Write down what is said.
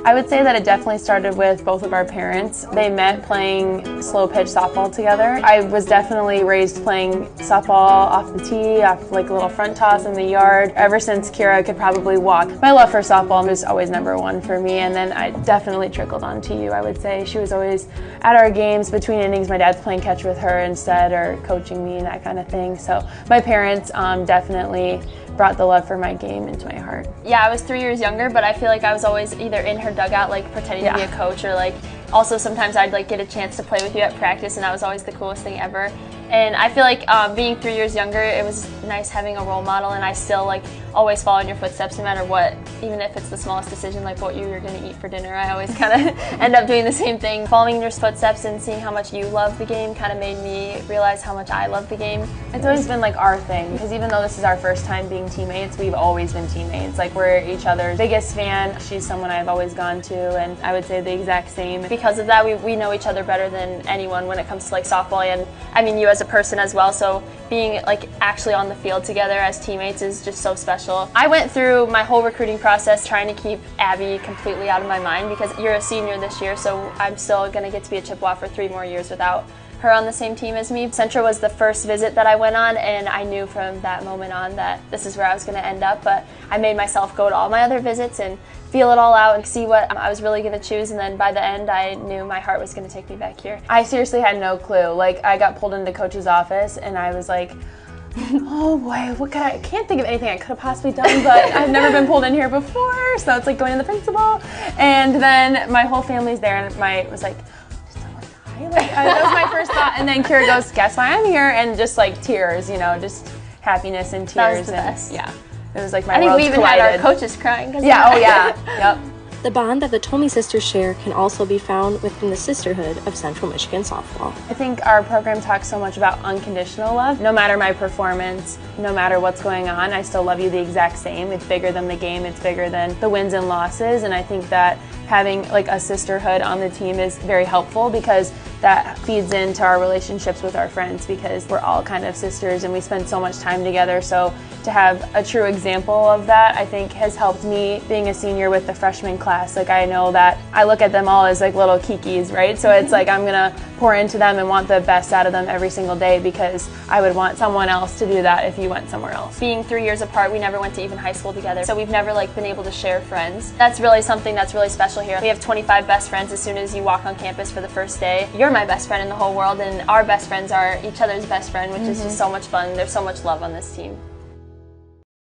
I would say that it definitely started with both of our parents. They met playing slow pitch softball together. I was definitely raised playing softball off the tee, off like a little front toss in the yard. Ever since Kira could probably walk. My love for softball was always #1 for me, and then I definitely trickled on to you, I would say. She was always at our games between innings. My dad's playing catch with her instead, or coaching me and that kind of thing. So my parents definitely brought the love for my game into my heart. Yeah, I was 3 years younger, but I feel like I was always either in her dugout, like pretending to be a coach, or like also sometimes I'd like get a chance to play with you at practice, and that was always the coolest thing ever. And I feel like being 3 years younger, it was nice having a role model, and I still like always follow in your footsteps no matter what, even if it's the smallest decision like what you're going to eat for dinner. I always kind of end up doing the same thing. Following in your footsteps and seeing how much you love the game kind of made me realize how much I love the game. It's always been like our thing, because even though this is our first time being teammates, we've always been teammates. Like, we're each other's biggest fan. She's someone I've always gone to, and I would say the exact same. Because of that, we know each other better than anyone when it comes to like softball, and I mean you as a person as well, so being like actually on the field together as teammates is just so special. I went through my whole recruiting process trying to keep Abby completely out of my mind, because you're a senior this year, so I'm still going to get to be a Chippewa for 3 more years without her on the same team as me. Central was the first visit that I went on, and I knew from that moment on that this is where I was going to end up, but I made myself go to all my other visits and feel it all out and see what I was really going to choose, and then by the end I knew my heart was going to take me back here. I seriously had no clue. Like, I got pulled into coach's office and I was like, oh boy, what I can't think of anything I could have possibly done, but I've never been pulled in here before, so it's like going to the principal. And then my whole family's there, and was like, that was my first thought. And then Kira goes, guess why I'm here? And just like tears, you know, just happiness and tears. That was the best. Yeah, it was like my worlds worlds collided. I think we even had our coaches crying. Yeah, oh yeah, yep. The bond that the Tomey sisters share can also be found within the sisterhood of Central Michigan softball. I think our program talks so much about unconditional love. No matter my performance, no matter what's going on, I still love you the exact same. It's bigger than the game, it's bigger than the wins and losses, and I think that having like a sisterhood on the team is very helpful, because that feeds into our relationships with our friends, because we're all kind of sisters and we spend so much time together. So to have a true example of that, I think has helped me being a senior with the freshman class. Like, I know that I look at them all as like little kikis, right? So it's like I'm gonna pour into them and want the best out of them every single day, because I would want someone else to do that if you went somewhere else. Being 3 years apart, we never went to even high school together, so we've never like been able to share friends. That's really something that's really special here. We have 25 best friends as soon as you walk on campus for the first day. You're my best friend in the whole world, and our best friends are each other's best friend, which is just so much fun. There's so much love on this team.